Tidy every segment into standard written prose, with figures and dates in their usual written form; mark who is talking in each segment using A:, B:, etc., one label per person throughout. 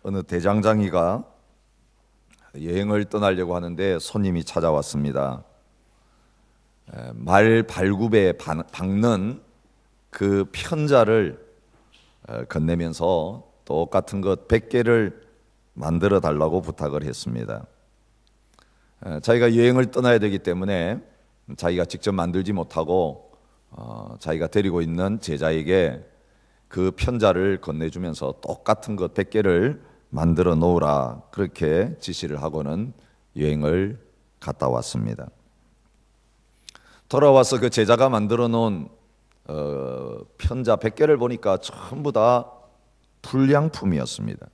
A: 어느 대장장이가 여행을 떠나려고 하는데 손님이 찾아왔습니다. 말 발굽에 박는 그 편자를 건네면서 똑같은 것 100개를 만들어 달라고 부탁을 했습니다. 자기가 여행을 떠나야 되기 때문에 자기가 직접 만들지 못하고 자기가 데리고 있는 제자에게 그 편자를 건네주면서 똑같은 것 100개를 만들어 놓으라, 그렇게 지시를 하고는 여행을 갔다 왔습니다. 돌아와서 그 제자가 만들어 놓은 편자 100개를 보니까 전부 다 불량품이었습니다.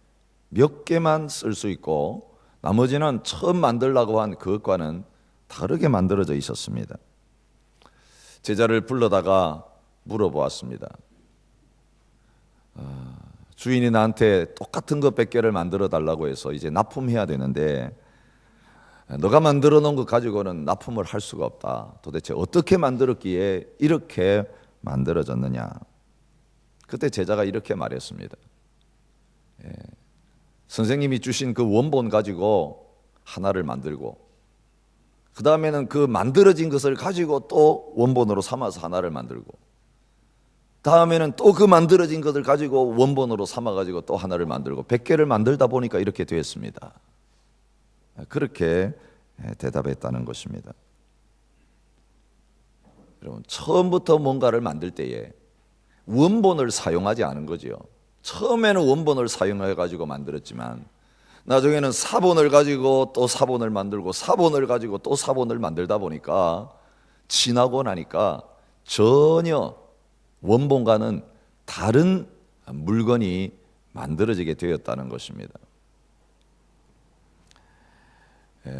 A: 몇 개만 쓸 수 있고 나머지는 처음 만들려고 한 그것과는 다르게 만들어져 있었습니다. 제자를 불러다가 물어보았습니다. 주인이 나한테 똑같은 것 100개를 만들어 달라고 해서 이제 납품해야 되는데 너가 만들어 놓은 것 가지고는 납품을 할 수가 없다. 도대체 어떻게 만들었기에 이렇게 만들어졌느냐. 그때 제자가 이렇게 말했습니다. 선생님이 주신 그 원본 가지고 하나를 만들고, 그 다음에는 그 만들어진 것을 가지고 또 원본으로 삼아서 하나를 만들고, 다음에는 또 그 만들어진 것을 가지고 원본으로 삼아가지고 또 하나를 만들고 100개를 만들다 보니까 이렇게 되었습니다. 그렇게 대답했다는 것입니다. 여러분, 처음부터 뭔가를 만들 때에 원본을 사용하지 않은 거죠. 처음에는 원본을 사용해가지고 만들었지만 나중에는 사본을 가지고 또 사본을 만들고 사본을 가지고 또 사본을 만들다 보니까 지나고 나니까 전혀 원본과는 다른 물건이 만들어지게 되었다는 것입니다.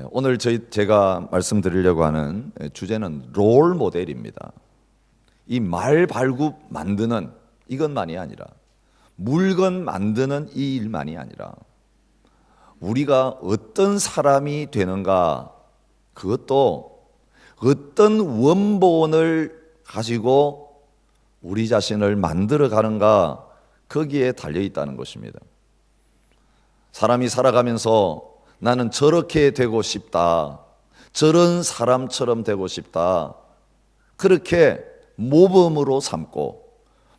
A: 오늘 제가 말씀드리려고 하는 주제는 롤 모델입니다. 이 말 발굽 만드는 이것만이 아니라, 물건 만드는 이 일만이 아니라, 우리가 어떤 사람이 되는가, 그것도 어떤 원본을 가지고 우리 자신을 만들어 가는가, 거기에 달려 있다는 것입니다. 사람이 살아가면서 나는 저렇게 되고 싶다, 저런 사람처럼 되고 싶다, 그렇게 모범으로 삼고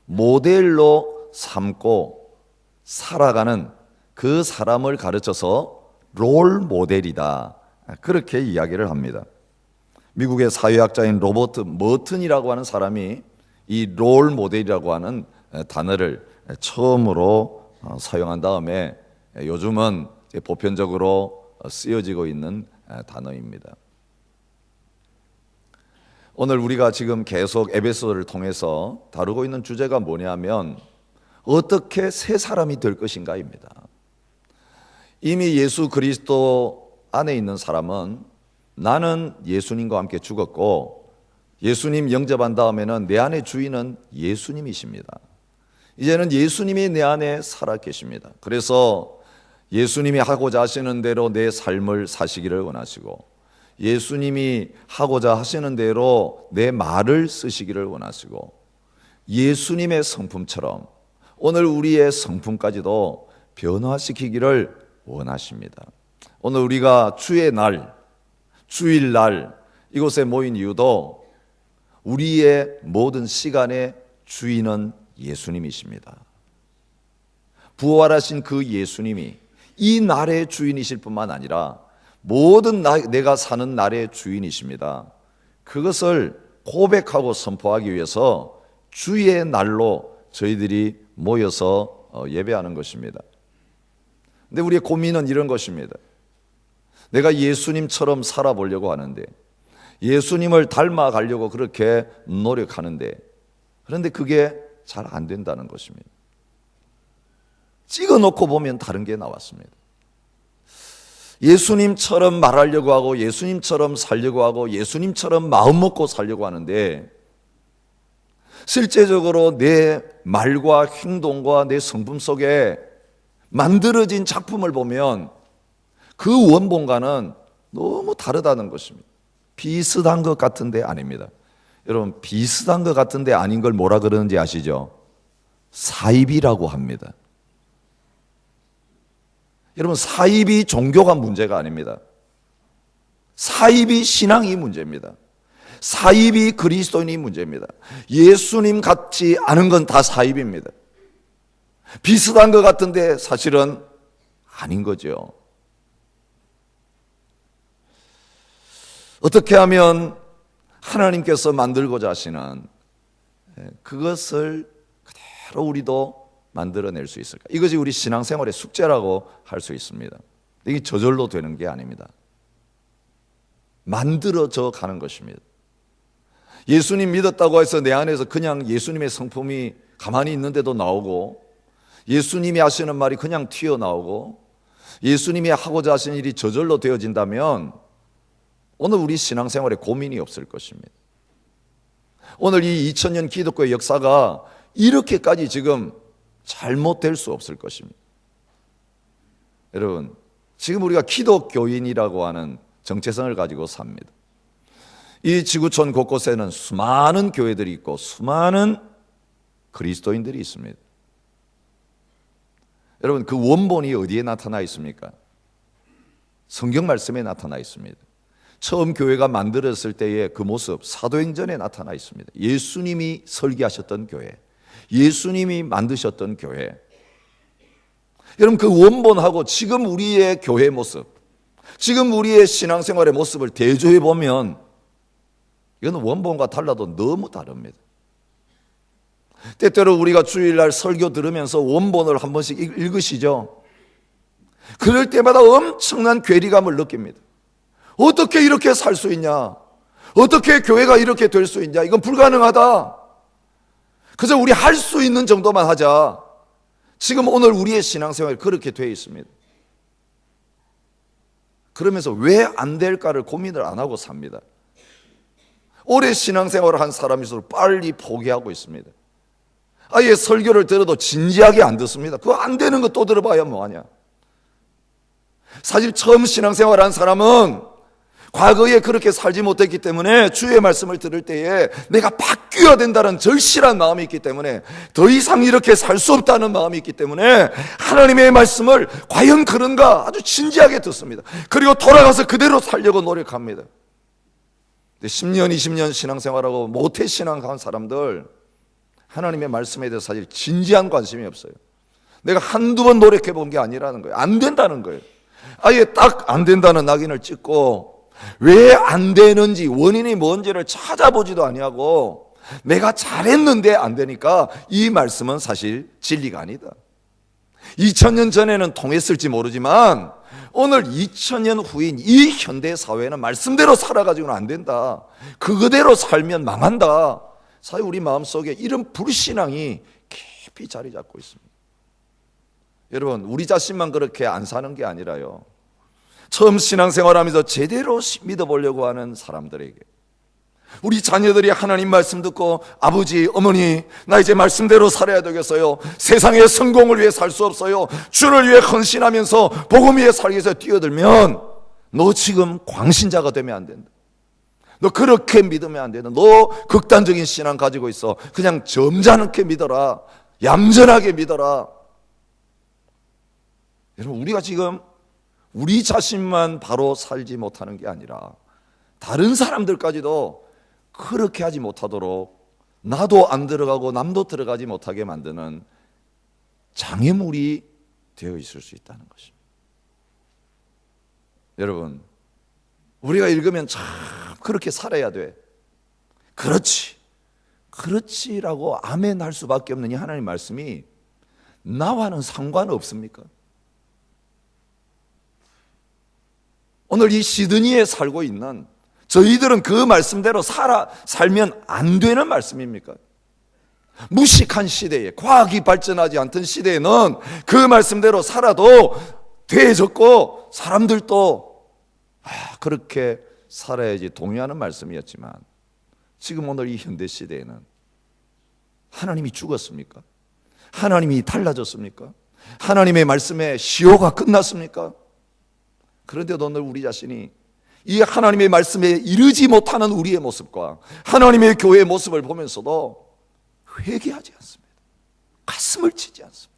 A: 모델로 삼고 살아가는 그 사람을 가르쳐서 롤 모델이다, 그렇게 이야기를 합니다. 미국의 사회학자인 로버트 머튼이라고 하는 사람이 이 롤 모델이라고 하는 단어를 처음으로 사용한 다음에 요즘은 보편적으로 쓰여지고 있는 단어입니다. 오늘 우리가 지금 계속 에베소를 통해서 다루고 있는 주제가 뭐냐면 어떻게 새 사람이 될 것인가입니다. 이미 예수 그리스도 안에 있는 사람은 나는 예수님과 함께 죽었고 예수님 영접한 다음에는 내 안의 주인은 예수님이십니다. 이제는 예수님이 내 안에 살아 계십니다. 그래서 예수님이 하고자 하시는 대로 내 삶을 사시기를 원하시고 예수님이 하고자 하시는 대로 내 말을 쓰시기를 원하시고 예수님의 성품처럼 오늘 우리의 성품까지도 변화시키기를 원하십니다. 오늘 우리가 주의 날, 주일날 이곳에 모인 이유도 우리의 모든 시간의 주인은 예수님이십니다. 부활하신 그 예수님이 이 날의 주인이실 뿐만 아니라 모든 내가 사는 날의 주인이십니다. 그것을 고백하고 선포하기 위해서 주의 날로 저희들이 모여서 예배하는 것입니다. 근데 우리의 고민은 이런 것입니다. 내가 예수님처럼 살아보려고 하는데, 예수님을 닮아가려고 그렇게 노력하는데, 그런데 그게 잘 안 된다는 것입니다. 찍어놓고 보면 다른 게 나왔습니다. 예수님처럼 말하려고 하고 예수님처럼 살려고 하고 예수님처럼 마음 먹고 살려고 하는데 실제적으로 내 말과 행동과 내 성품 속에 만들어진 작품을 보면 그 원본과는 너무 다르다는 것입니다. 비슷한 것 같은데 아닙니다. 여러분, 비슷한 것 같은데 아닌 걸 뭐라 그러는지 아시죠? 사입이라고 합니다. 여러분, 사입이 종교가 문제가 아닙니다. 사입이 신앙이 문제입니다. 사입이 그리스도인이 문제입니다. 예수님 같지 않은 건 다 사입입니다. 비슷한 것 같은데 사실은 아닌 거죠. 어떻게 하면 하나님께서 만들고자 하시는 그것을 그대로 우리도 만들어낼 수 있을까? 이것이 우리 신앙생활의 숙제라고 할 수 있습니다. 이게 저절로 되는 게 아닙니다. 만들어져 가는 것입니다. 예수님 믿었다고 해서 내 안에서 그냥 예수님의 성품이 가만히 있는데도 나오고, 예수님이 하시는 말이 그냥 튀어나오고, 예수님이 하고자 하신 일이 저절로 되어진다면 오늘 우리 신앙생활에 고민이 없을 것입니다. 오늘 이 2000년 기독교의 역사가 이렇게까지 지금 잘못될 수 없을 것입니다. 여러분, 지금 우리가 기독교인이라고 하는 정체성을 가지고 삽니다. 이 지구촌 곳곳에는 수많은 교회들이 있고 수많은 그리스도인들이 있습니다. 여러분, 그 원본이 어디에 나타나 있습니까? 성경 말씀에 나타나 있습니다. 처음 교회가 만들어졌을 때의 그 모습, 사도행전에 나타나 있습니다. 예수님이 설계하셨던 교회, 예수님이 만드셨던 교회. 여러분, 그 원본하고 지금 우리의 교회 모습, 지금 우리의 신앙생활의 모습을 대조해 보면 이건 원본과 달라도 너무 다릅니다. 때때로 우리가 주일날 설교 들으면서 원본을 한 번씩 읽으시죠? 그럴 때마다 엄청난 괴리감을 느낍니다. 어떻게 이렇게 살 수 있냐? 어떻게 교회가 이렇게 될 수 있냐? 이건 불가능하다. 그래서 우리 할 수 있는 정도만 하자. 지금 오늘 우리의 신앙생활이 그렇게 되어 있습니다. 그러면서 왜 안 될까를 고민을 안 하고 삽니다. 오래 신앙생활을 한 사람일수록 빨리 포기하고 있습니다. 아예 설교를 들어도 진지하게 안 듣습니다. 그거 안 되는 거 또 들어봐야 뭐하냐. 사실 처음 신앙생활 한 사람은 과거에 그렇게 살지 못했기 때문에 주의 말씀을 들을 때에 내가 바뀌어야 된다는 절실한 마음이 있기 때문에, 더 이상 이렇게 살 수 없다는 마음이 있기 때문에 하나님의 말씀을 과연 그런가 아주 진지하게 듣습니다. 그리고 돌아가서 그대로 살려고 노력합니다. 10년, 20년 신앙생활하고 모태신앙한 사람들, 하나님의 말씀에 대해서 사실 진지한 관심이 없어요. 내가 한두 번 노력해 본 게 아니라는 거예요. 안 된다는 거예요. 아예 딱 안 된다는 낙인을 찍고 왜 안 되는지, 원인이 뭔지를 찾아보지도 아니하고 내가 잘했는데 안 되니까 이 말씀은 사실 진리가 아니다. 2000년 전에는 통했을지 모르지만 오늘 2000년 후인 이 현대 사회는 말씀대로 살아가지고는 안 된다. 그거대로 살면 망한다. 사실 우리 마음속에 이런 불신앙이 깊이 자리 잡고 있습니다. 여러분, 우리 자신만 그렇게 안 사는 게 아니라요, 처음 신앙생활하면서 제대로 믿어보려고 하는 사람들에게, 우리 자녀들이 하나님 말씀 듣고 아버지, 어머니, 나 이제 말씀대로 살아야 되겠어요. 세상의 성공을 위해 살 수 없어요. 주를 위해 헌신하면서 복음 위해 살기 위해서 뛰어들면 너 지금 광신자가 되면 안 된다. 너 그렇게 믿으면 안 된다. 너 극단적인 신앙 가지고 있어. 그냥 점잖게 믿어라. 얌전하게 믿어라. 여러분, 우리가 지금 우리 자신만 바로 살지 못하는 게 아니라 다른 사람들까지도 그렇게 하지 못하도록, 나도 안 들어가고 남도 들어가지 못하게 만드는 장애물이 되어 있을 수 있다는 것입니다. 여러분, 우리가 읽으면 참 그렇게 살아야 돼. 그렇지, 그렇지라고 아멘 할 수밖에 없는 이 하나님 말씀이 나와는 상관없습니까? 오늘 이 시드니에 살고 있는 저희들은 그 말씀대로 살면 안 되는 말씀입니까? 무식한 시대에, 과학이 발전하지 않던 시대에는 그 말씀대로 살아도 되어졌고 사람들도 그렇게 살아야지 동의하는 말씀이었지만, 지금 오늘 이 현대 시대에는 하나님이 죽었습니까? 하나님이 달라졌습니까? 하나님의 말씀에 시효가 끝났습니까? 그런데도 오늘 우리 자신이 이 하나님의 말씀에 이르지 못하는 우리의 모습과 하나님의 교회의 모습을 보면서도 회개하지 않습니다. 가슴을 치지 않습니다.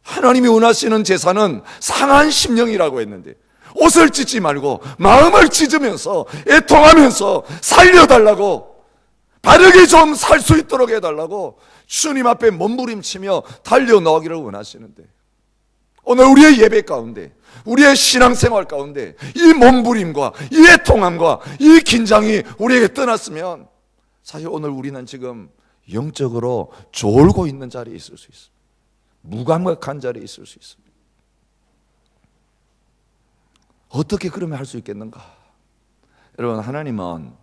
A: 하나님이 원하시는 제사는 상한 심령이라고 했는데 옷을 찢지 말고 마음을 찢으면서 애통하면서 살려달라고, 바르게 좀 살 수 있도록 해달라고 주님 앞에 몸부림치며 달려나오기를 원하시는데, 오늘 우리의 예배 가운데, 우리의 신앙생활 가운데 이 몸부림과 이 애통함과 이 긴장이 우리에게 떠났으면 사실 오늘 우리는 지금 영적으로 졸고 있는 자리에 있을 수 있습니다. 무감각한 자리에 있을 수 있습니다. 어떻게 그러면 할 수 있겠는가? 여러분, 하나님은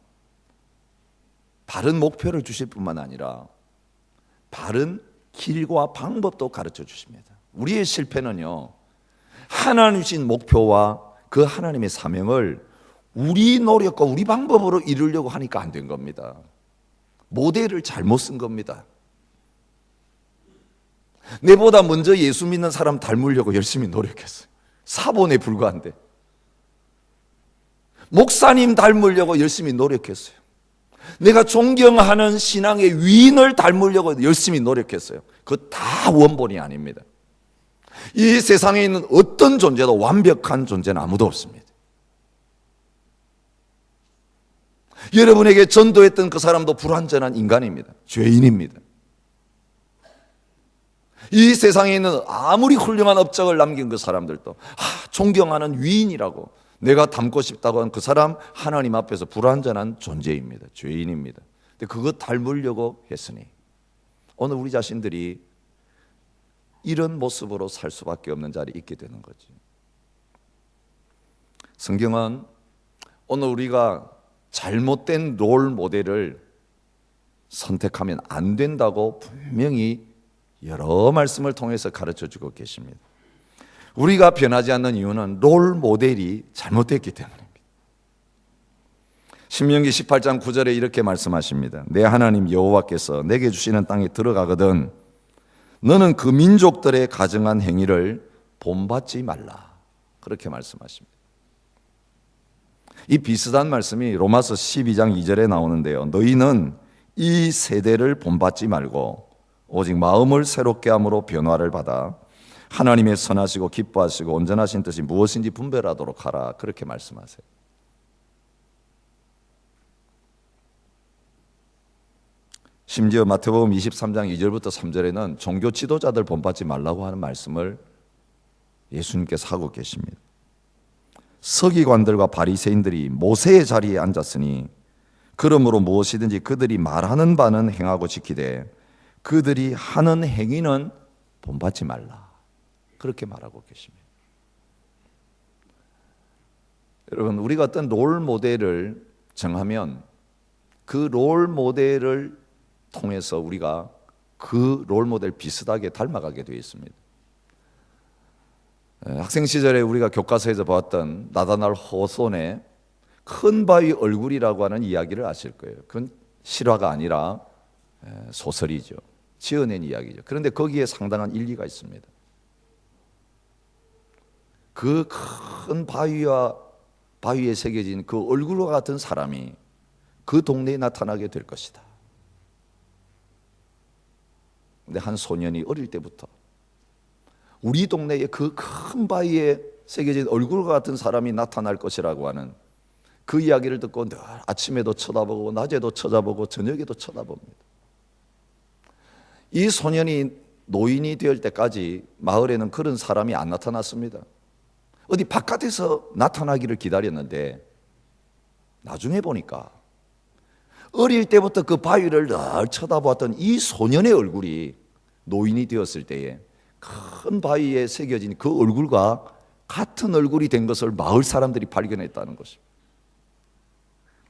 A: 바른 목표를 주실 뿐만 아니라 바른 길과 방법도 가르쳐 주십니다. 우리의 실패는요, 하나님 주신 목표와 그 하나님의 사명을 우리 노력과 우리 방법으로 이루려고 하니까 안 된 겁니다. 모델을 잘못 쓴 겁니다. 내보다 먼저 예수 믿는 사람 닮으려고 열심히 노력했어요. 사본에 불과한데. 목사님 닮으려고 열심히 노력했어요. 내가 존경하는 신앙의 위인을 닮으려고 열심히 노력했어요. 그거 다 원본이 아닙니다. 이 세상에 있는 어떤 존재도 완벽한 존재는 아무도 없습니다. 여러분에게 전도했던 그 사람도 불완전한 인간입니다. 죄인입니다. 이 세상에 있는 아무리 훌륭한 업적을 남긴 그 사람들도 존경하는 위인이라고 내가 닮고 싶다고 한 그 사람 하나님 앞에서 불완전한 존재입니다. 죄인입니다. 근데 그거 닮으려고 했으니 오늘 우리 자신들이 이런 모습으로 살 수밖에 없는 자리에 있게 되는 거지. 성경은 오늘 우리가 잘못된 롤 모델을 선택하면 안 된다고 분명히 여러 말씀을 통해서 가르쳐 주고 계십니다. 우리가 변하지 않는 이유는 롤 모델이 잘못됐기 때문입니다. 신명기 18장 9절에 이렇게 말씀하십니다. 내 하나님 여호와께서 내게 주시는 땅에 들어가거든 너는 그 민족들의 가증한 행위를 본받지 말라. 그렇게 말씀하십니다. 이 비슷한 말씀이 로마서 12장 2절에 나오는데요. 너희는 이 세대를 본받지 말고 오직 마음을 새롭게 함으로 변화를 받아 하나님의 선하시고 기뻐하시고 온전하신 뜻이 무엇인지 분별하도록 하라. 그렇게 말씀하세요. 심지어 마태복음 23장 2절부터 3절에는 종교 지도자들 본받지 말라고 하는 말씀을 예수님께서 하고 계십니다. 서기관들과 바리새인들이 모세의 자리에 앉았으니 그러므로 무엇이든지 그들이 말하는 바는 행하고 지키되 그들이 하는 행위는 본받지 말라. 그렇게 말하고 계십니다. 여러분, 우리가 어떤 롤 모델을 정하면 그 롤 모델을 통해서 우리가 그 롤 모델 비슷하게 닮아가게 되어 있습니다. 학생 시절에 우리가 교과서에서 보았던 나다날 호손의 큰 바위 얼굴이라고 하는 이야기를 아실 거예요. 그건 실화가 아니라 소설이죠. 지어낸 이야기죠. 그런데 거기에 상당한 일리가 있습니다. 그 큰 바위에 새겨진 그 얼굴과 같은 사람이 그 동네에 나타나게 될 것이다. 근데 한 소년이 어릴 때부터 우리 동네에 그 큰 바위에 새겨진 얼굴과 같은 사람이 나타날 것이라고 하는 그 이야기를 듣고 늘 아침에도 쳐다보고 낮에도 쳐다보고 저녁에도 쳐다봅니다. 이 소년이 노인이 될 때까지 마을에는 그런 사람이 안 나타났습니다. 어디 바깥에서 나타나기를 기다렸는데 나중에 보니까 어릴 때부터 그 바위를 늘 쳐다보았던 이 소년의 얼굴이 노인이 되었을 때에 큰 바위에 새겨진 그 얼굴과 같은 얼굴이 된 것을 마을 사람들이 발견했다는 것입니다.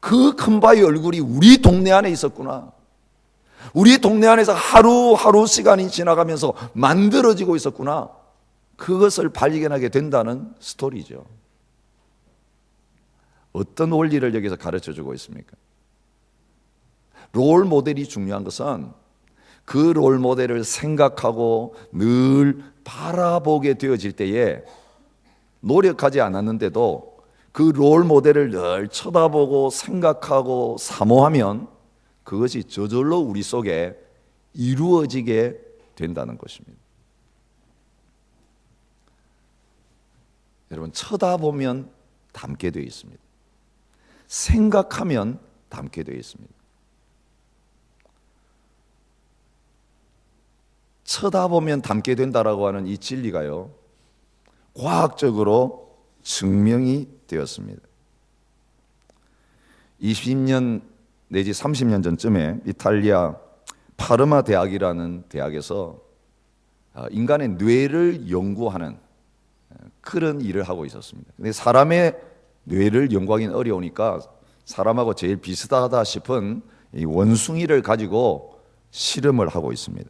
A: 그 큰 바위 얼굴이 우리 동네 안에 있었구나. 우리 동네 안에서 하루하루 시간이 지나가면서 만들어지고 있었구나. 그것을 발견하게 된다는 스토리죠. 어떤 원리를 여기서 가르쳐주고 있습니까? 롤 모델이 중요한 것은 그 롤 모델을 생각하고 늘 바라보게 되어질 때에 노력하지 않았는데도 그 롤 모델을 늘 쳐다보고 생각하고 사모하면 그것이 저절로 우리 속에 이루어지게 된다는 것입니다. 여러분, 쳐다보면 닮게 되어 있습니다. 생각하면 닮게 되어 있습니다. 쳐다보면 닮게 된다라고 하는 이 진리가요, 과학적으로 증명이 되었습니다. 20년 내지 30년 전쯤에 이탈리아 파르마 대학이라는 대학에서 인간의 뇌를 연구하는 그런 일을 하고 있었습니다. 근데 사람의 뇌를 연구하기는 어려우니까 사람하고 제일 비슷하다 싶은 이 원숭이를 가지고 실험을 하고 있습니다.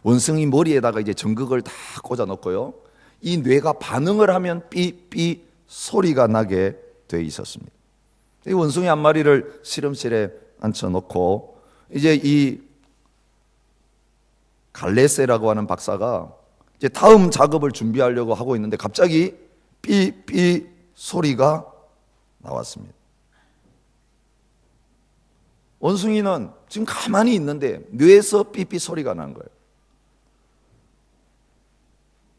A: 원숭이 머리에다가 이제 전극을 다 꽂아 놓고요, 이 뇌가 반응을 하면 삐삐 소리가 나게 돼 있었습니다. 이 원숭이 한 마리를 실험실에 앉혀놓고 이제 이 갈레세라고 하는 박사가 이제 다음 작업을 준비하려고 하고 있는데 갑자기 삐삐 소리가 나왔습니다. 원숭이는 지금 가만히 있는데 뇌에서 삐삐 소리가 나는 거예요.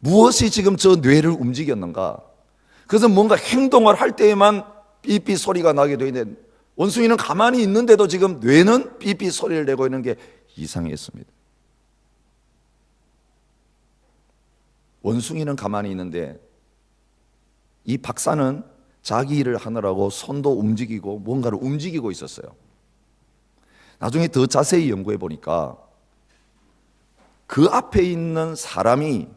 A: 무엇이 지금 저 뇌를 움직였는가? 그래서 뭔가 행동을 할 때에만 삐삐 소리가 나게 되어 있는데 원숭이는 가만히 있는데도 지금 뇌는 삐삐 소리를 내고 있는 게 이상했습니다. 원숭이는 가만히 있는데 이 박사는 자기 일을 하느라고 손도 움직이고 뭔가를 움직이고 있었어요. 나중에 더 자세히 연구해 보니까 그 앞에 있는 사람이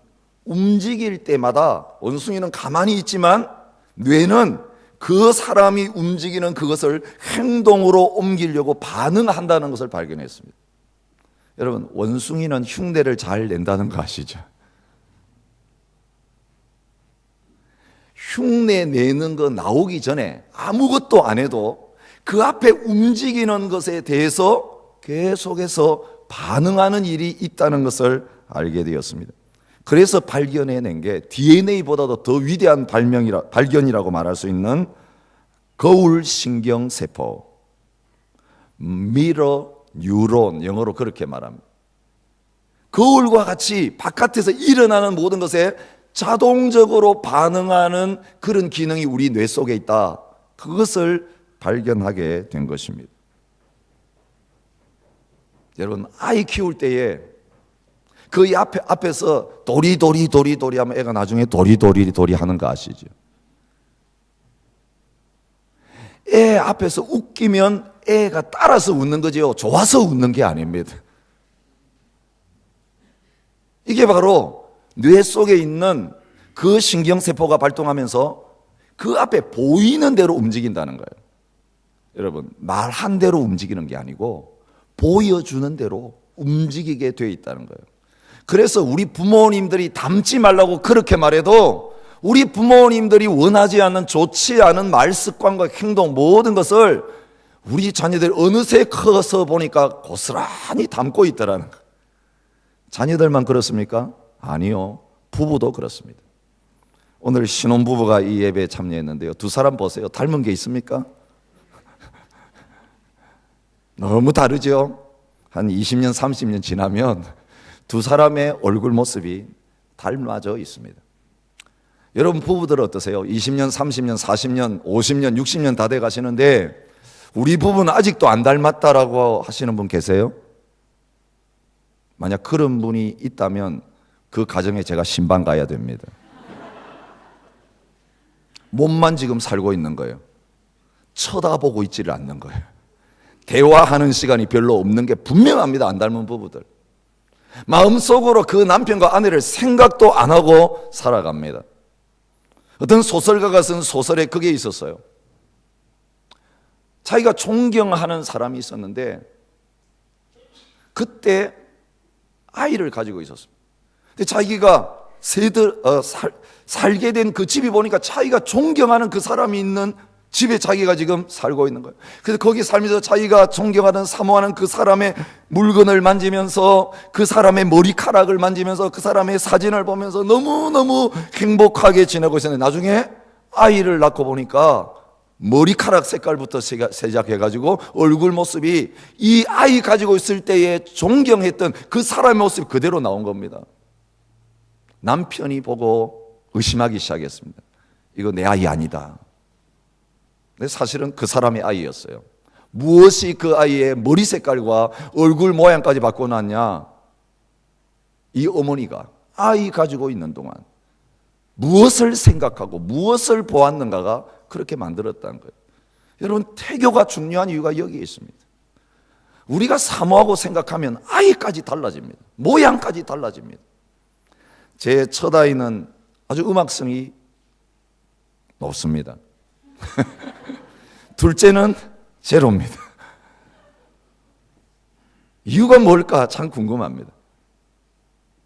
A: 움직일 때마다 원숭이는 가만히 있지만 뇌는 그 사람이 움직이는 그것을 행동으로 옮기려고 반응한다는 것을 발견했습니다. 여러분, 원숭이는 흉내를 잘 낸다는 거 아시죠? 흉내 내는 거 나오기 전에 아무것도 안 해도 그 앞에 움직이는 것에 대해서 계속해서 반응하는 일이 있다는 것을 알게 되었습니다. 그래서 발견해낸 게 DNA보다도 더 위대한 발견이라고 말할 수 있는 거울 신경 세포, 미러 뉴런, 영어로 그렇게 말합니다. 거울과 같이 바깥에서 일어나는 모든 것에 자동적으로 반응하는 그런 기능이 우리 뇌 속에 있다. 그것을 발견하게 된 것입니다. 여러분, 아이 키울 때에 그 앞에서 도리 하면 애가 나중에 도리 하는 거 아시죠? 애 앞에서 웃기면 애가 따라서 웃는 거죠. 좋아서 웃는 게 아닙니다. 이게 바로 뇌 속에 있는 그 신경세포가 발동하면서 그 앞에 보이는 대로 움직인다는 거예요. 여러분, 말한 대로 움직이는 게 아니고 보여주는 대로 움직이게 되어 있다는 거예요. 그래서 우리 부모님들이 닮지 말라고 그렇게 말해도 우리 부모님들이 원하지 않는 좋지 않은 말 습관과 행동 모든 것을 우리 자녀들 어느새 커서 보니까 고스란히 닮고 있더라는 거예요. 자녀들만 그렇습니까? 아니요. 부부도 그렇습니다. 오늘 신혼부부가 이 예배에 참여했는데요, 두 사람 보세요. 닮은 게 있습니까? 너무 다르죠? 한 20년, 30년 지나면 두 사람의 얼굴 모습이 닮아져 있습니다. 여러분 부부들 어떠세요? 20년, 30년, 40년, 50년, 60년 다 돼 가시는데 우리 부부는 아직도 안 닮았다라고 하시는 분 계세요? 만약 그런 분이 있다면 그 가정에 제가 신방 가야 됩니다. 몸만 지금 살고 있는 거예요. 쳐다보고 있지를 않는 거예요. 대화하는 시간이 별로 없는 게 분명합니다. 안 닮은 부부들. 마음속으로 그 남편과 아내를 생각도 안 하고 살아갑니다. 어떤 소설가가 쓴 소설에 그게 있었어요. 자기가 존경하는 사람이 있었는데 그때 아이를 가지고 있었습니다. 근데 자기가 살게 된 그 집이 보니까 자기가 존경하는 그 사람이 있는 집에 자기가 지금 살고 있는 거예요. 그래서 거기 살면서 자기가 존경하는 사모하는 그 사람의 물건을 만지면서 그 사람의 머리카락을 만지면서 그 사람의 사진을 보면서 너무너무 행복하게 지내고 있었는데 나중에 아이를 낳고 보니까 머리카락 색깔부터 시작해가지고 얼굴 모습이 이 아이 가지고 있을 때에 존경했던 그 사람의 모습이 그대로 나온 겁니다. 남편이 보고 의심하기 시작했습니다. 이거 내 아이 아니다. 근데 사실은 그 사람의 아이였어요. 무엇이 그 아이의 머리 색깔과 얼굴 모양까지 바꿔놨냐? 이 어머니가 아이 가지고 있는 동안 무엇을 생각하고 무엇을 보았는가가 그렇게 만들었다는 거예요. 여러분, 태교가 중요한 이유가 여기에 있습니다. 우리가 사모하고 생각하면 아이까지 달라집니다. 모양까지 달라집니다. 제 첫 아이는 아주 음악성이 높습니다. 둘째는 제로입니다. 이유가 뭘까 참 궁금합니다.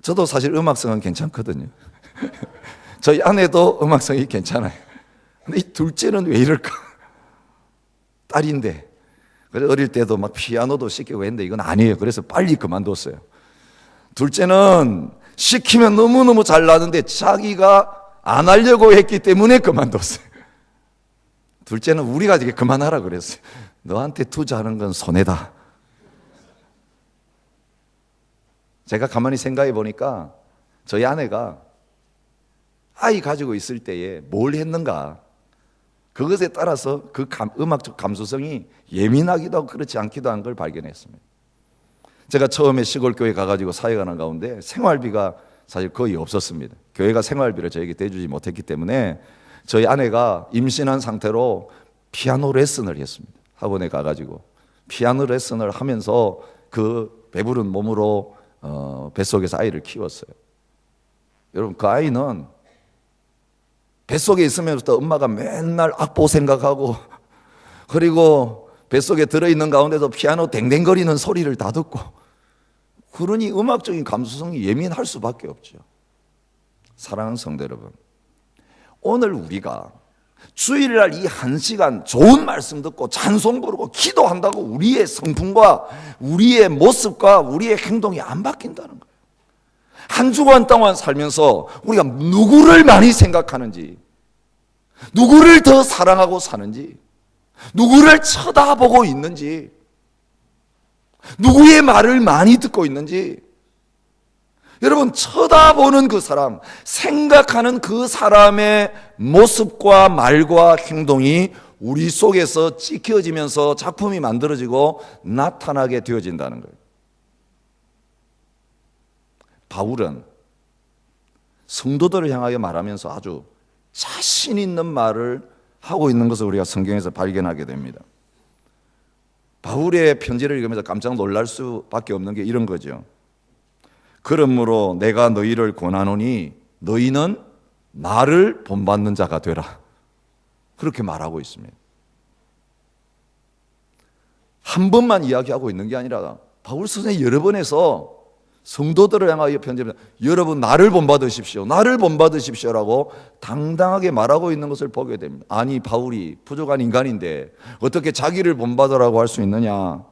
A: 저도 사실 음악성은 괜찮거든요. 저희 아내도 음악성이 괜찮아요. 근데 이 둘째는 왜 이럴까? 딸인데. 그래서 어릴 때도 막 피아노도 시키고 했는데 이건 아니에요. 그래서 빨리 그만뒀어요. 둘째는 시키면 너무너무 잘 나는데 자기가 안 하려고 했기 때문에 그만뒀어요. 둘째는 우리가 이게 그만하라 그랬어요. 너한테 투자하는 건 손해다. 제가 가만히 생각해 보니까 저희 아내가 아이 가지고 있을 때에 뭘 했는가, 그것에 따라서 그 음악적 감수성이 예민하기도 하고 그렇지 않기도 한 걸 발견했습니다. 제가 처음에 시골 교회 가가지고 사역하는 가운데 생활비가 사실 거의 없었습니다. 교회가 생활비를 저에게 대주지 못했기 때문에 저희 아내가 임신한 상태로 피아노 레슨을 했습니다. 학원에 가가지고 피아노 레슨을 하면서 그 배부른 몸으로 뱃속에서 아이를 키웠어요. 여러분, 그 아이는 뱃속에 있으면서부터 엄마가 맨날 악보 생각하고, 그리고 뱃속에 들어있는 가운데서 피아노 댕댕거리는 소리를 다 듣고, 그러니 음악적인 감수성이 예민할 수밖에 없죠. 사랑하는 성도 여러분, 오늘 우리가 주일날 이 한 시간 좋은 말씀 듣고 찬송 부르고 기도한다고 우리의 성품과 우리의 모습과 우리의 행동이 안 바뀐다는 거예요. 한 주간 동안 살면서 우리가 누구를 많이 생각하는지, 누구를 더 사랑하고 사는지, 누구를 쳐다보고 있는지, 누구의 말을 많이 듣고 있는지, 여러분, 쳐다보는 그 사람, 생각하는 그 사람의 모습과 말과 행동이 우리 속에서 찍혀지면서 작품이 만들어지고 나타나게 되어진다는 거예요. 바울은 성도들을 향하여 말하면서 아주 자신 있는 말을 하고 있는 것을 우리가 성경에서 발견하게 됩니다. 바울의 편지를 읽으면서 깜짝 놀랄 수밖에 없는 게 이런 거죠. 그러므로 내가 너희를 권하노니 너희는 나를 본받는 자가 되라. 그렇게 말하고 있습니다. 한 번만 이야기하고 있는 게 아니라 바울 선생이 여러 번 해서 성도들을 향하여 편지를, 여러분 나를 본받으십시오, 나를 본받으십시오라고 당당하게 말하고 있는 것을 보게 됩니다. 아니, 바울이 부족한 인간인데 어떻게 자기를 본받으라고 할 수 있느냐.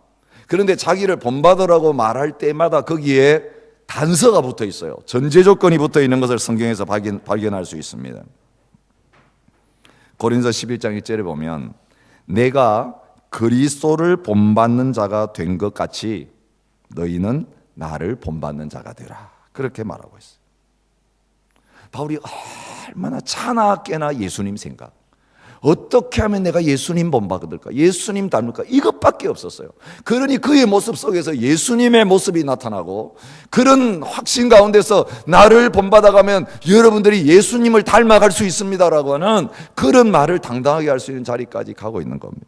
A: 그런데 자기를 본받으라고 말할 때마다 거기에 단서가 붙어 있어요. 전제 조건이 붙어 있는 것을 성경에서 발견할 수 있습니다. 고린서 11장 1절에 보면 내가 그리스도를 본받는 자가 된 것 같이 너희는 나를 본받는 자가 되라. 그렇게 말하고 있어요. 바울이 얼마나 차나깨나 예수님 생각, 어떻게 하면 내가 예수님 본받을까, 예수님 닮을까, 이것밖에 없었어요. 그러니 그의 모습 속에서 예수님의 모습이 나타나고, 그런 확신 가운데서 나를 본받아가면 여러분들이 예수님을 닮아갈 수 있습니다라고 하는 그런 말을 당당하게 할 수 있는 자리까지 가고 있는 겁니다.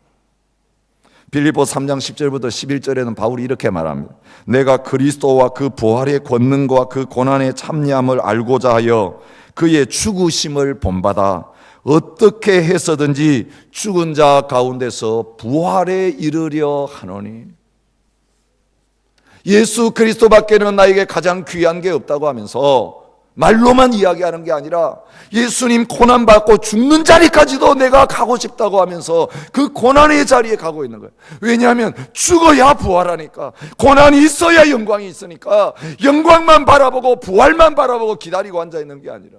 A: 빌립보 3장 10절부터 11절에는 바울이 이렇게 말합니다. 내가 그리스도와 그 부활의 권능과 그 고난의 참여함을 알고자 하여 그의 죽으심을 본받아 어떻게 해서든지 죽은 자 가운데서 부활에 이르려 하노니. 예수 그리스도밖에는 나에게 가장 귀한 게 없다고 하면서 말로만 이야기하는 게 아니라 예수님 고난받고 죽는 자리까지도 내가 가고 싶다고 하면서 그 고난의 자리에 가고 있는 거예요. 왜냐하면 죽어야 부활하니까, 고난이 있어야 영광이 있으니까, 영광만 바라보고 부활만 바라보고 기다리고 앉아있는 게 아니라,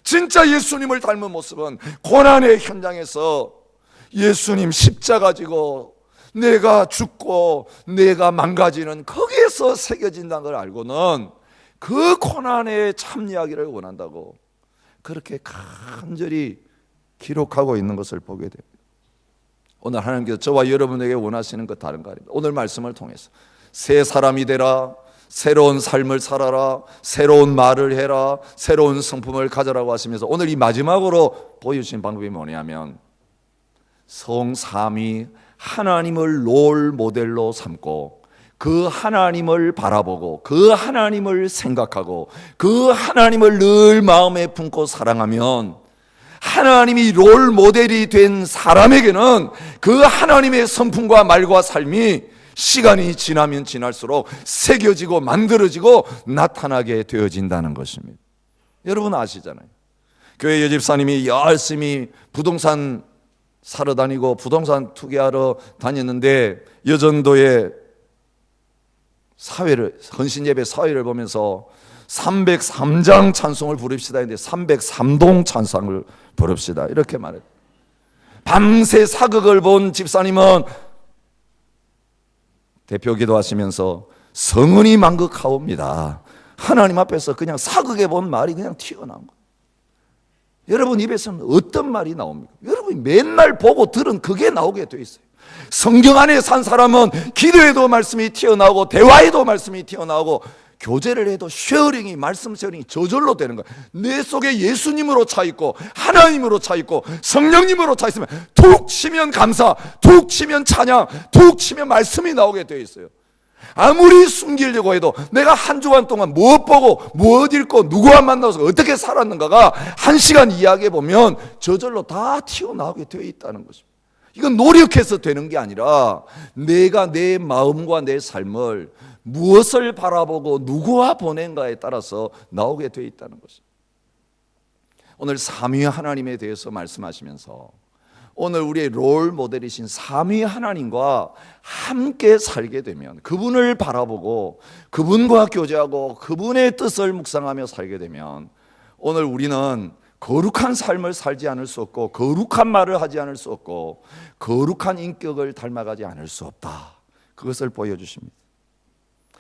A: 진짜 예수님을 닮은 모습은 고난의 현장에서 예수님 십자가 지고 내가 죽고 내가 망가지는 거기에서 새겨진다는 걸 알고는 그 고난에 참여하기를 원한다고 그렇게 간절히 기록하고 있는 것을 보게 됩니다. 오늘 하나님께서 저와 여러분에게 원하시는 것 다른 거 아닙니다. 오늘 말씀을 통해서 새 사람이 되라, 새로운 삶을 살아라, 새로운 말을 해라, 새로운 성품을 가져라고 하시면서 오늘 이 마지막으로 보여주신 방법이 뭐냐면 성삼위 하나님을 롤 모델로 삼고 그 하나님을 바라보고 그 하나님을 생각하고 그 하나님을 늘 마음에 품고 사랑하면 하나님이 롤 모델이 된 사람에게는 그 하나님의 성품과 말과 삶이 시간이 지나면 지날수록 새겨지고 만들어지고 나타나게 되어진다는 것입니다. 여러분 아시잖아요. 교회 여집사님이 열심히 부동산 사러 다니고 부동산 투기하러 다녔는데 여전도에 사회를 헌신예배 사회를 보면서 303장 찬송을 부릅시다 했는데 303동 찬송을 부릅시다 이렇게 말했어요. 밤새 사극을 본 집사님은 대표 기도하시면서 성은이 만극하옵니다. 하나님 앞에서 그냥 사극에 본 말이 그냥 튀어나온 거예요. 여러분 입에서는 어떤 말이 나옵니까? 여러분이 맨날 보고 들은 그게 나오게 돼 있어요. 성경 안에 산 사람은 기도에도 말씀이 튀어나오고 대화에도 말씀이 튀어나오고 교제를 해도 말씀 쉐어링이 저절로 되는 거예요. 내 속에 예수님으로 차 있고 하나님으로 차 있고 성령님으로 차 있으면 툭 치면 감사, 툭 치면 찬양, 툭 치면 말씀이 나오게 되어 있어요. 아무리 숨기려고 해도 내가 한 주간 동안 무엇 보고 무엇 읽고 누구와 만나서 어떻게 살았는가가 한 시간 이야기해 보면 저절로 다 튀어나오게 되어 있다는 것입니다. 이건 노력해서 되는 게 아니라 내가 내 마음과 내 삶을 무엇을 바라보고 누구와 보낸가에 따라서 나오게 되어 있다는 것입니다. 오늘 삼위 하나님에 대해서 말씀하시면서 오늘 우리의 롤 모델이신 삼위 하나님과 함께 살게 되면 그분을 바라보고 그분과 교제하고 그분의 뜻을 묵상하며 살게 되면 오늘 우리는 거룩한 삶을 살지 않을 수 없고 거룩한 말을 하지 않을 수 없고 거룩한 인격을 닮아가지 않을 수 없다. 그것을 보여주십니다.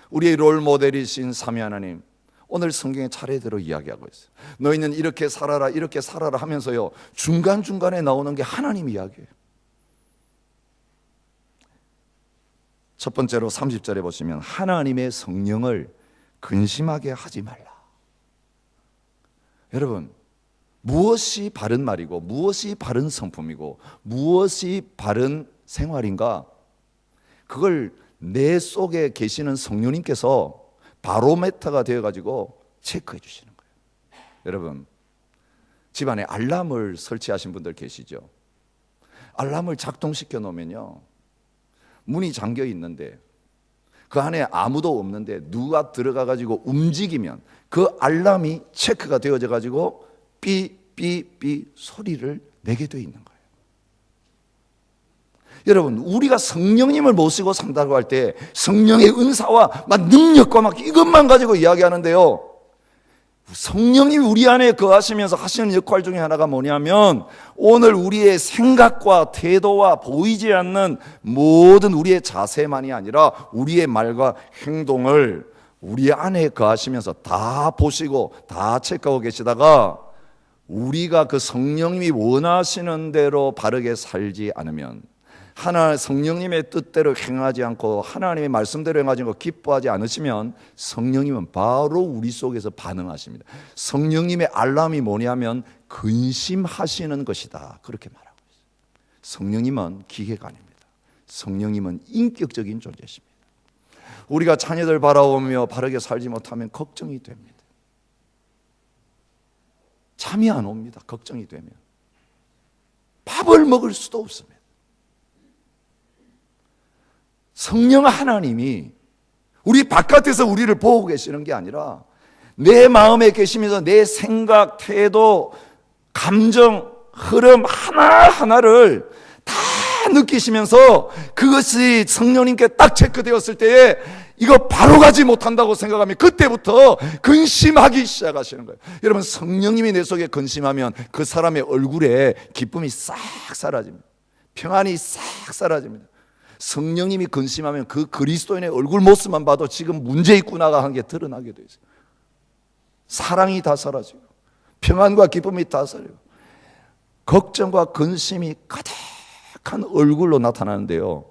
A: 우리의 롤 모델이신 삼위 하나님 오늘 성경의 차례대로 이야기하고 있어요. 너희는 이렇게 살아라 이렇게 살아라 하면서요 중간중간에 나오는 게 하나님 이야기예요. 첫 번째로 30절에 보시면 하나님의 성령을 근심하게 하지 말라. 여러분 무엇이 바른 말이고 무엇이 바른 성품이고 무엇이 바른 생활인가 그걸 내 속에 계시는 성령님께서 바로메터가 되어가지고 체크해 주시는 거예요. 여러분 집안에 알람을 설치하신 분들 계시죠? 알람을 작동시켜 놓으면요 문이 잠겨 있는데 그 안에 아무도 없는데 누가 들어가가지고 움직이면 그 알람이 체크가 되어져 가지고 삐삐삐 소리를 내게 되어 있는 거예요. 여러분 우리가 성령님을 모시고 산다고 할 때 성령의 은사와 막 능력과 막 이것만 가지고 이야기하는데요 성령님이 우리 안에 거하시면서 하시는 역할 중에 하나가 뭐냐면 오늘 우리의 생각과 태도와 보이지 않는 모든 우리의 자세만이 아니라 우리의 말과 행동을 우리 안에 거하시면서 다 보시고 다 체크하고 계시다가 우리가 그 성령님이 원하시는 대로 바르게 살지 않으면 성령님의 뜻대로 행하지 않고 하나님의 말씀대로 행하지 않고 기뻐하지 않으시면 성령님은 바로 우리 속에서 반응하십니다. 성령님의 알람이 뭐냐면 근심하시는 것이다 그렇게 말하고 있어요. 성령님은 기계가 아닙니다. 성령님은 인격적인 존재십니다. 우리가 자녀들 바라보며 바르게 살지 못하면 걱정이 됩니다. 잠이 안 옵니다. 걱정이 되면 밥을 먹을 수도 없습니다. 성령 하나님이 우리 바깥에서 우리를 보고 계시는 게 아니라 내 마음에 계시면서 내 생각, 태도, 감정, 흐름 하나하나를 다 느끼시면서 그것이 성령님께 딱 체크되었을 때에 이거 바로 가지 못한다고 생각하면 그때부터 근심하기 시작하시는 거예요. 여러분 성령님이 내 속에 근심하면 그 사람의 얼굴에 기쁨이 싹 사라집니다. 평안이 싹 사라집니다. 성령님이 근심하면 그 그리스도인의 얼굴 모습만 봐도 지금 문제 있구나가 한 게 드러나게 돼 있어요. 사랑이 다 사라지고 평안과 기쁨이 다 사라지고 걱정과 근심이 가득한 얼굴로 나타나는데요,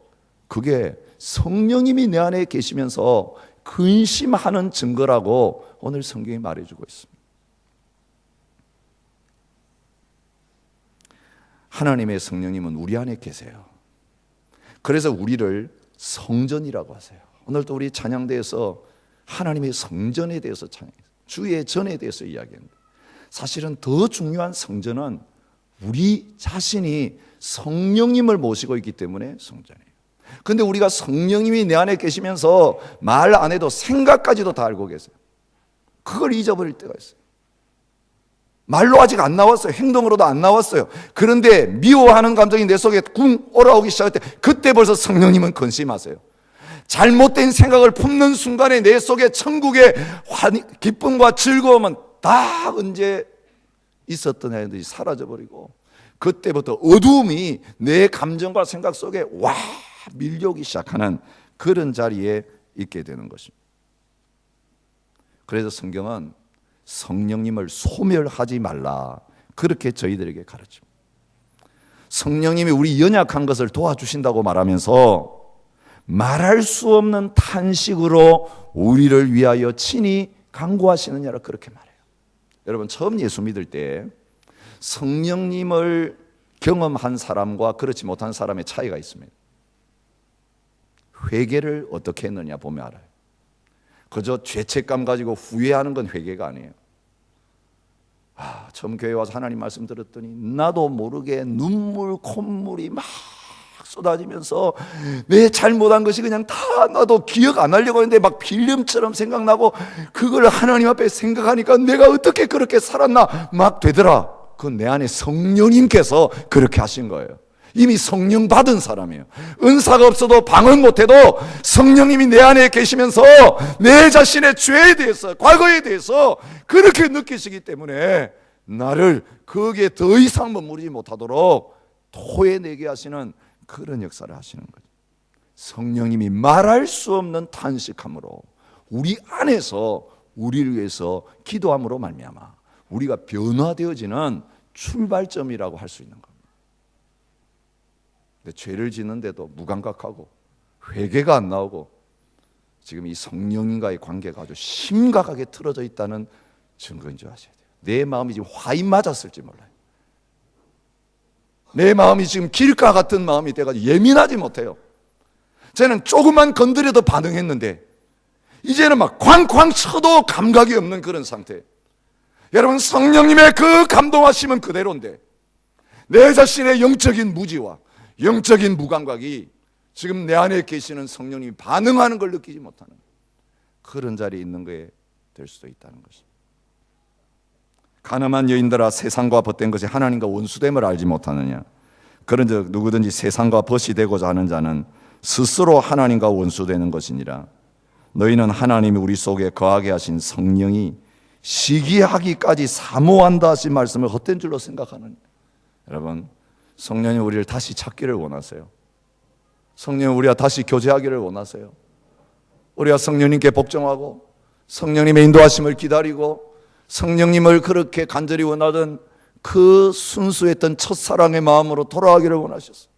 A: 그게 성령님이 내 안에 계시면서 근심하는 증거라고 오늘 성경이 말해주고 있습니다. 하나님의 성령님은 우리 안에 계세요. 그래서 우리를 성전이라고 하세요. 오늘도 우리 찬양대에서 하나님의 성전에 대해서 찬양해요. 주의 전에 대해서 이야기합니다. 사실은 더 중요한 성전은 우리 자신이 성령님을 모시고 있기 때문에 성전이에요. 근데 우리가 성령님이 내 안에 계시면서 말 안 해도 생각까지도 다 알고 계세요. 그걸 잊어버릴 때가 있어요. 말로 아직 안 나왔어요. 행동으로도 안 나왔어요. 그런데 미워하는 감정이 내 속에 쿵 올라오기 시작할 때, 그때 벌써 성령님은 근심하세요. 잘못된 생각을 품는 순간에 내 속에 천국의 기쁨과 즐거움은 다 언제 있었던 애들이 사라져버리고, 그때부터 어두움이 내 감정과 생각 속에 와 밀려오기 시작하는 그런 자리에 있게 되는 것입니다. 그래서 성경은 성령님을 소멸하지 말라, 그렇게 저희들에게 가르칩니다. 성령님이 우리 연약한 것을 도와주신다고 말하면서 말할 수 없는 탄식으로 우리를 위하여 친히 간구하시느냐라 그렇게 말해요. 여러분, 처음 예수 믿을 때 성령님을 경험한 사람과 그렇지 못한 사람의 차이가 있습니다. 회개를 어떻게 했느냐 보면 알아요. 그저 죄책감 가지고 후회하는 건 회개가 아니에요. 처음 교회 와서 하나님 말씀 들었더니 나도 모르게 눈물 콧물이 막 쏟아지면서 내 잘못한 것이 그냥 다 나도 기억 안 하려고 했는데 막 필름처럼 생각나고, 그걸 하나님 앞에 생각하니까 내가 어떻게 그렇게 살았나 막 되더라. 그건 내 안에 성령님께서 그렇게 하신 거예요. 이미 성령 받은 사람이에요. 은사가 없어도 방언 못해도 성령님이 내 안에 계시면서 내 자신의 죄에 대해서, 과거에 대해서 그렇게 느끼시기 때문에 나를 거기에 더 이상 머무르지 못하도록 토해내게 하시는 그런 역사를 하시는 거죠. 성령님이 말할 수 없는 탄식함으로 우리 안에서 우리를 위해서 기도함으로 말미암아 우리가 변화되어지는 출발점이라고 할 수 있는 겁니다. 근데 죄를 짓는데도 무감각하고 회개가 안 나오고 지금 이 성령님과의 관계가 아주 심각하게 틀어져 있다는 증거인 줄 아셔야 돼요. 내 마음이 지금 화인 맞았을지 몰라요. 내 마음이 지금 길가 같은 마음이 돼가지고 예민하지 못해요. 쟤는 조금만 건드려도 반응했는데 이제는 막 쾅쾅 쳐도 감각이 없는 그런 상태. 여러분, 성령님의 그 감동하심은 그대로인데 내 자신의 영적인 무지와 영적인 무감각이 지금 내 안에 계시는 성령님이 반응하는 걸 느끼지 못하는 그런 자리에 있는 거에 될 수도 있다는 것입니다. 가늠한 여인들아, 세상과 벗된 것이 하나님과 원수됨을 알지 못하느냐. 그런즉 누구든지 세상과 벗이 되고자 하는 자는 스스로 하나님과 원수되는 것이니라. 너희는 하나님이 우리 속에 거하게 하신 성령이 시기하기까지 사모한다 하신 말씀을 헛된 줄로 생각하느냐. 여러분, 성령이 우리를 다시 찾기를 원하세요. 성령이 우리와 다시 교제하기를 원하세요. 우리가 성령님께 복종하고 성령님의 인도하심을 기다리고 성령님을 그렇게 간절히 원하던 그 순수했던 첫사랑의 마음으로 돌아가기를 원하셨어요.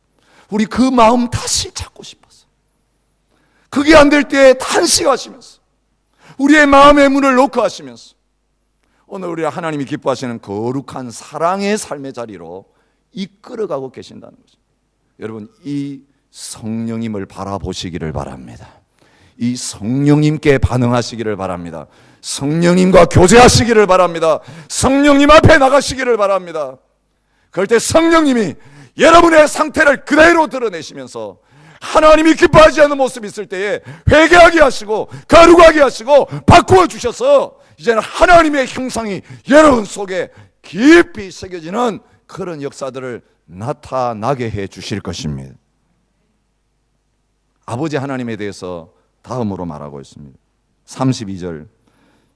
A: 우리 그 마음 다시 찾고 싶었어요. 그게 안 될 때 탄식하시면서 우리의 마음의 문을 놓고 하시면서 오늘 우리가 하나님이 기뻐하시는 거룩한 사랑의 삶의 자리로 이끌어가고 계신다는 거죠. 여러분, 이 성령님을 바라보시기를 바랍니다. 이 성령님께 반응하시기를 바랍니다. 성령님과 교제하시기를 바랍니다. 성령님 앞에 나가시기를 바랍니다. 그럴 때 성령님이 여러분의 상태를 그대로 드러내시면서 하나님이 기뻐하지 않는 모습이 있을 때에 회개하게 하시고 거룩하게 하시고 바꾸어 주셔서 이제는 하나님의 형상이 여러분 속에 깊이 새겨지는 그런 역사들을 나타나게 해 주실 것입니다. 아버지 하나님에 대해서 다음으로 말하고 있습니다. 32절,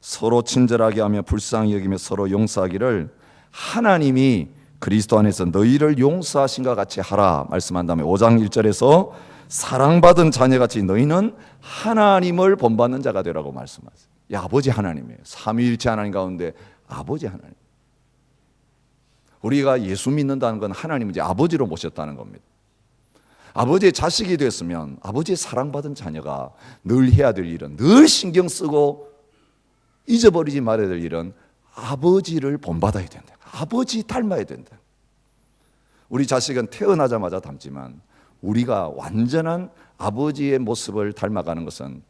A: 서로 친절하게 하며 불쌍히 여기며 서로 용서하기를 하나님이 그리스도 안에서 너희를 용서하신과 같이 하라 말씀한 다음에 5장 1절에서 사랑받은 자녀같이 너희는 하나님을 본받는 자가 되라고 말씀하세요. 아버지 하나님이에요. 삼위일체 하나님 가운데 아버지 하나님. 우리가 예수 믿는다는 건 하나님을 이제 아버지로 모셨다는 겁니다. 아버지의 자식이 됐으면 아버지의 사랑받은 자녀가 늘 해야 될 일은, 늘 신경 쓰고 잊어버리지 말아야 될 일은 아버지를 본받아야 된다. 아버지 닮아야 된다. 우리 자식은 태어나자마자 닮지만 우리가 완전한 아버지의 모습을 닮아가는 것은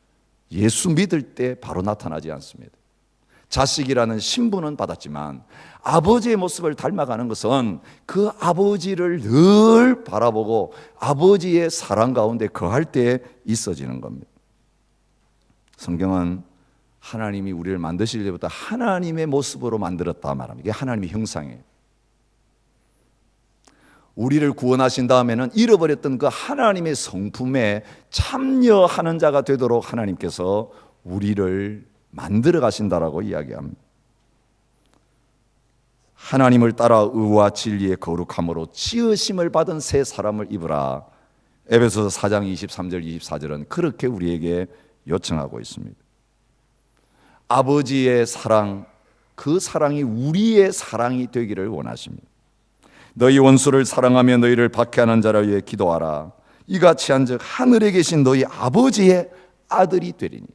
A: 예수 믿을 때 바로 나타나지 않습니다. 자식이라는 신분은 받았지만 아버지의 모습을 닮아가는 것은 그 아버지를 늘 바라보고 아버지의 사랑 가운데 거할 때 있어지는 겁니다. 성경은 하나님이 우리를 만드실 때부터 하나님의 모습으로 만들었다 말합니다. 이게 하나님의 형상이에요. 우리를 구원하신 다음에는 잃어버렸던 그 하나님의 성품에 참여하는 자가 되도록 하나님께서 우리를 만들어 가신다라고 이야기합니다. 하나님을 따라 의와 진리의 거룩함으로 지으심을 받은 새 사람을 입으라. 에베소서 4장 23절 24절은 그렇게 우리에게 요청하고 있습니다. 아버지의 사랑, 그 사랑이 우리의 사랑이 되기를 원하십니다. 너희 원수를 사랑하며 너희를 박해하는 자를 위해 기도하라. 이같이 한즉 하늘에 계신 너희 아버지의 아들이 되리니.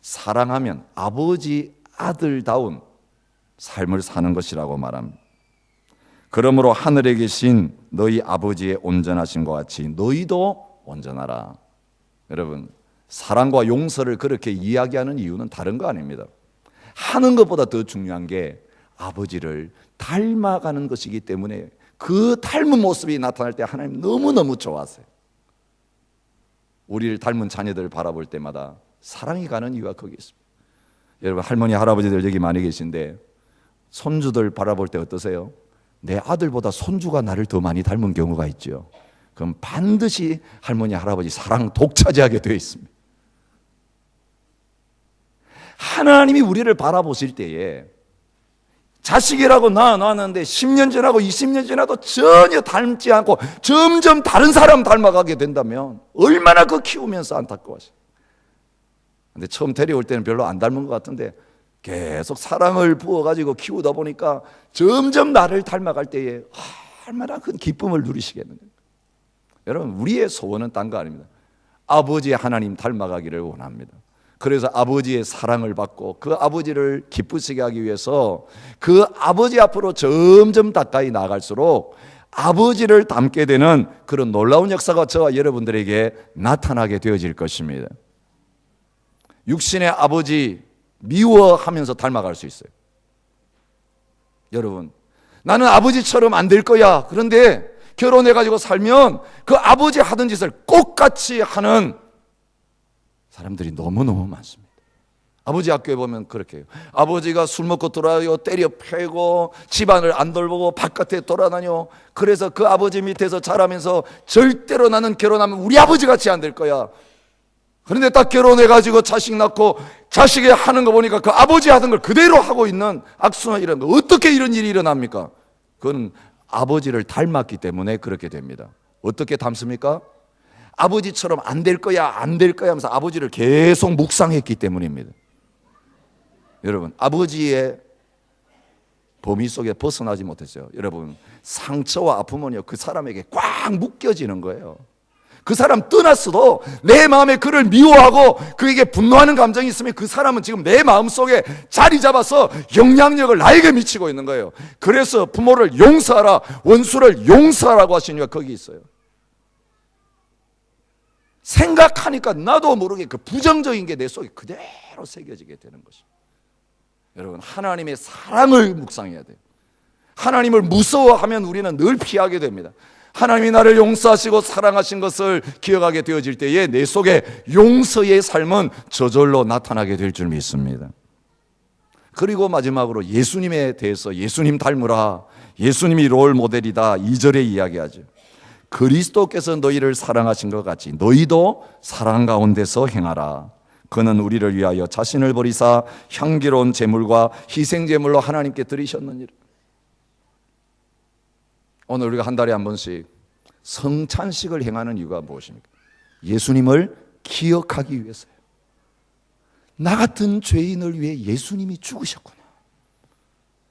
A: 사랑하면 아버지 아들다운 삶을 사는 것이라고 말합니다. 그러므로 하늘에 계신 너희 아버지의 온전하심과 같이 너희도 온전하라. 여러분, 사랑과 용서를 그렇게 이야기하는 이유는 다른 거 아닙니다. 하는 것보다 더 중요한 게 아버지를 닮아가는 것이기 때문에 그 닮은 모습이 나타날 때 하나님 너무너무 좋아하세요. 우리를 닮은 자녀들을 바라볼 때마다 사랑이 가는 이유가 거기 있습니다. 여러분, 할머니 할아버지들 여기 많이 계신데 손주들 바라볼 때 어떠세요? 내 아들보다 손주가 나를 더 많이 닮은 경우가 있죠. 그럼 반드시 할머니 할아버지 사랑 독차지하게 되어 있습니다. 하나님이 우리를 바라보실 때에 자식이라고 낳았는데 10년 지나고 20년 지나도 전혀 닮지 않고 점점 다른 사람 닮아가게 된다면 얼마나 그 키우면서 안타까워하시죠. 근데 처음 데려올 때는 별로 안 닮은 것 같은데 계속 사랑을 부어가지고 키우다 보니까 점점 나를 닮아갈 때에 얼마나 큰 기쁨을 누리시겠는데. 여러분, 우리의 소원은 딴 거 아닙니다. 아버지 하나님 닮아가기를 원합니다. 그래서 아버지의 사랑을 받고 그 아버지를 기쁘시게 하기 위해서 그 아버지 앞으로 점점 가까이 나갈수록 아버지를 닮게 되는 그런 놀라운 역사가 저와 여러분들에게 나타나게 되어질 것입니다. 육신의 아버지 미워하면서 닮아갈 수 있어요. 여러분, 나는 아버지처럼 안 될 거야. 그런데 결혼해가지고 살면 그 아버지 하던 짓을 똑같이 하는 사람들이 너무너무 많습니다. 아버지 학교에 보면 그렇게 해요. 아버지가 술 먹고 돌아요, 때려 패고 집안을 안 돌보고 바깥에 돌아다녀. 그래서 그 아버지 밑에서 자라면서 절대로 나는 결혼하면 우리 아버지 같이 안 될 거야. 그런데 딱 결혼해가지고 자식 낳고 자식이 하는 거 보니까 그 아버지 하던 걸 그대로 하고 있는 악순환 이런 거. 어떻게 이런 일이 일어납니까? 그건 아버지를 닮았기 때문에 그렇게 됩니다. 어떻게 닮습니까? 아버지처럼 안 될 거야, 안 될 거야 하면서 아버지를 계속 묵상했기 때문입니다. 여러분, 아버지의 범위 속에 벗어나지 못했어요. 여러분, 상처와 아픔은요, 그 사람에게 꽉 묶여지는 거예요. 그 사람 떠났어도 내 마음에 그를 미워하고 그에게 분노하는 감정이 있으면 그 사람은 지금 내 마음속에 자리 잡아서 영향력을 나에게 미치고 있는 거예요. 그래서 부모를 용서하라, 원수를 용서하라고 하신 이유가 거기 있어요. 생각하니까 나도 모르게 그 부정적인 게 내 속에 그대로 새겨지게 되는 것입니다. 여러분, 하나님의 사랑을 묵상해야 돼요. 하나님을 무서워하면 우리는 늘 피하게 됩니다. 하나님이 나를 용서하시고 사랑하신 것을 기억하게 되어질 때에 내 속에 용서의 삶은 저절로 나타나게 될 줄 믿습니다. 그리고 마지막으로 예수님에 대해서 예수님 닮으라, 예수님이 롤 모델이다 2절에 이야기하죠. 그리스도께서 너희를 사랑하신 것 같이 너희도 사랑 가운데서 행하라. 그는 우리를 위하여 자신을 버리사 향기로운 제물과 희생제물로 하나님께 드리셨느니라. 오늘 우리가 한 달에 한 번씩 성찬식을 행하는 이유가 무엇입니까? 예수님을 기억하기 위해서요. 나 같은 죄인을 위해 예수님이 죽으셨구나.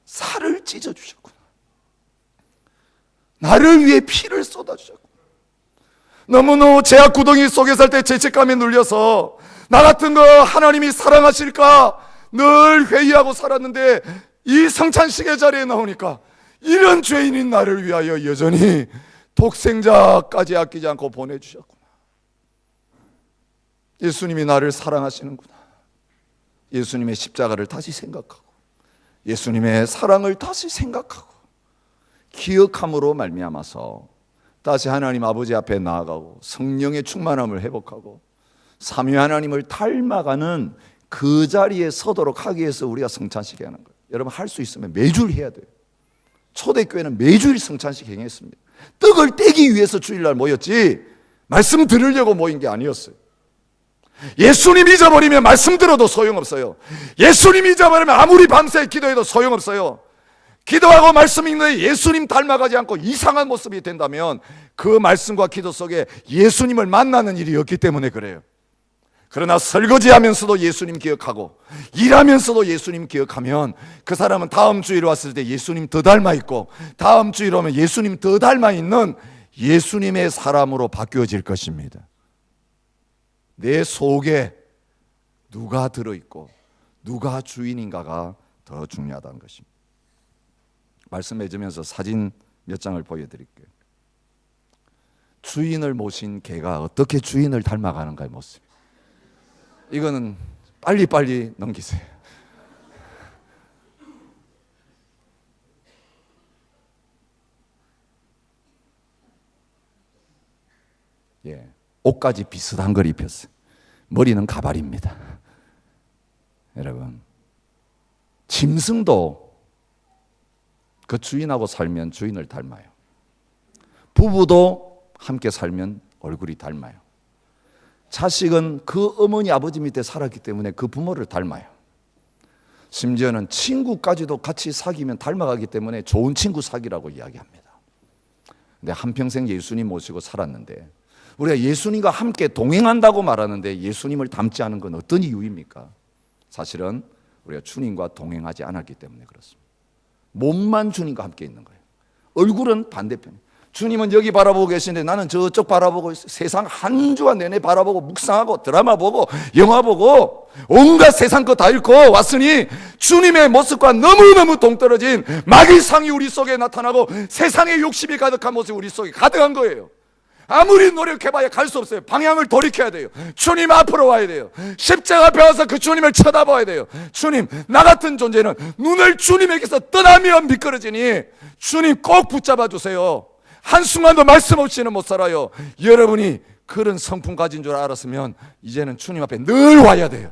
A: 살을 찢어주셨구나. 나를 위해 피를 쏟아주셨고, 너무너무 죄악 구덩이 속에 살 때 죄책감에 눌려서 나 같은 거 하나님이 사랑하실까 늘 회의하고 살았는데, 이 성찬식의 자리에 나오니까 이런 죄인인 나를 위하여 여전히 독생자까지 아끼지 않고 보내주셨구나. 예수님이 나를 사랑하시는구나. 예수님의 십자가를 다시 생각하고 예수님의 사랑을 다시 생각하고 기억함으로 말미암아서 다시 하나님 아버지 앞에 나아가고 성령의 충만함을 회복하고 삼위 하나님을 닮아가는 그 자리에 서도록 하기 위해서 우리가 성찬식 하는 거예요. 여러분, 할 수 있으면 매주일 해야 돼요. 초대교회는 매주일 성찬식 행했습니다. 떡을 떼기 위해서 주일날 모였지 말씀 들으려고 모인 게 아니었어요. 예수님 잊어버리면 말씀 들어도 소용없어요. 예수님 잊어버리면 아무리 밤새 기도해도 소용없어요. 기도하고 말씀 읽는데 예수님 닮아가지 않고 이상한 모습이 된다면 그 말씀과 기도 속에 예수님을 만나는 일이 없기 때문에 그래요. 그러나 설거지하면서도 예수님 기억하고 일하면서도 예수님 기억하면 그 사람은 다음 주일에 왔을 때 예수님 더 닮아 있고 다음 주일에 오면 예수님 더 닮아 있는 예수님의 사람으로 바뀌어질 것입니다. 내 속에 누가 들어있고 누가 주인인가가 더 중요하다는 것입니다. 말씀 맺으면서 사진 몇 장을 보여드릴게요. 주인을 모신 개가 어떻게 주인을 닮아가는가의 모습. 이거는 빨리빨리 넘기세요. 예, 옷까지 비슷한 걸 입혔어요. 머리는 가발입니다. 여러분, 짐승도 그 주인하고 살면 주인을 닮아요. 부부도 함께 살면 얼굴이 닮아요. 자식은 그 어머니 아버지 밑에 살았기 때문에 그 부모를 닮아요. 심지어는 친구까지도 같이 사귀면 닮아가기 때문에 좋은 친구 사귀라고 이야기합니다. 근데 한평생 예수님 모시고 살았는데 우리가 예수님과 함께 동행한다고 말하는데 예수님을 닮지 않은 건 어떤 이유입니까? 사실은 우리가 주님과 동행하지 않았기 때문에 그렇습니다. 몸만 주님과 함께 있는 거예요. 얼굴은 반대편이에요. 주님은 여기 바라보고 계시는데 나는 저쪽 바라보고 있어요. 세상 한 주간 내내 바라보고 묵상하고 드라마 보고 영화 보고 온갖 세상 거 다 잃고 왔으니 주님의 모습과 너무너무 동떨어진 마귀상이 우리 속에 나타나고 세상의 욕심이 가득한 모습이 우리 속에 가득한 거예요. 아무리 노력해봐야 갈 수 없어요. 방향을 돌이켜야 돼요. 주님 앞으로 와야 돼요. 십자가 앞에 와서 그 주님을 쳐다봐야 돼요. 주님, 나 같은 존재는 눈을 주님에게서 떠나면 미끄러지니 주님 꼭 붙잡아 주세요. 한순간도 말씀 없이는 못 살아요. 여러분이 그런 성품 가진 줄 알았으면 이제는 주님 앞에 늘 와야 돼요.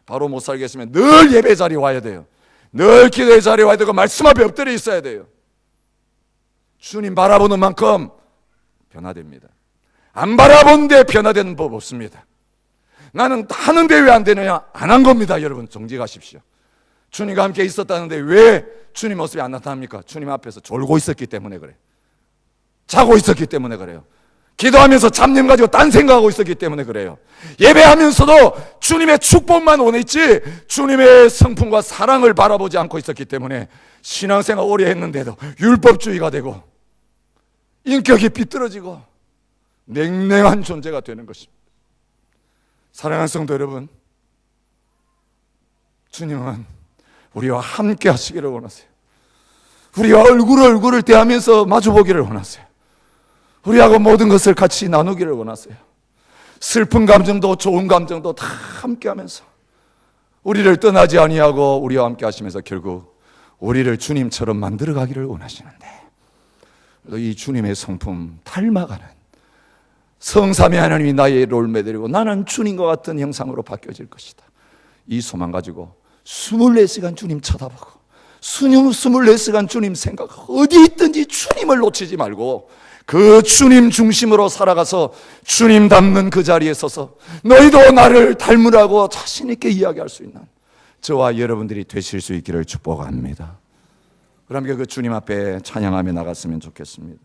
A: 바로 못 살겠으면 늘 예배 자리에 와야 돼요. 늘 기도의 자리에 와야 되고 말씀 앞에 엎드려 있어야 돼요. 주님 바라보는 만큼 변화됩니다. 안 바라보는데 변화되는 법 없습니다. 나는 하는데 왜 안 되느냐? 안 한 겁니다. 여러분 정직하십시오. 주님과 함께 있었다는데 왜 주님 모습이 안 나타납니까? 주님 앞에서 졸고 있었기 때문에 그래요. 자고 있었기 때문에 그래요. 기도하면서 잡념 가지고 딴 생각하고 있었기 때문에 그래요. 예배하면서도 주님의 축복만 원했지 주님의 성품과 사랑을 바라보지 않고 있었기 때문에 신앙생활 오래 했는데도 율법주의가 되고 인격이 삐뚤어지고 냉랭한 존재가 되는 것입니다. 사랑하는 성도 여러분, 주님은 우리와 함께 하시기를 원하세요. 우리와 얼굴을 대하면서 마주보기를 원하세요. 우리하고 모든 것을 같이 나누기를 원하세요. 슬픈 감정도 좋은 감정도 다 함께 하면서 우리를 떠나지 아니하고 우리와 함께 하시면서 결국 우리를 주님처럼 만들어 가기를 원하시는데 이 주님의 성품 닮아가는 성삼위 하나님이 나의 롤모델이고 나는 주님과 같은 형상으로 바뀌어질 것이다. 이 소망 가지고 24시간 주님 쳐다보고 24시간 주님 생각하고 어디 있든지 주님을 놓치지 말고 그 주님 중심으로 살아가서 주님 닮는 그 자리에 서서 너희도 나를 닮으라고 자신 있게 이야기할 수 있는 저와 여러분들이 되실 수 있기를 축복합니다. 그럼 그 주님 앞에 찬양하며 나갔으면 좋겠습니다.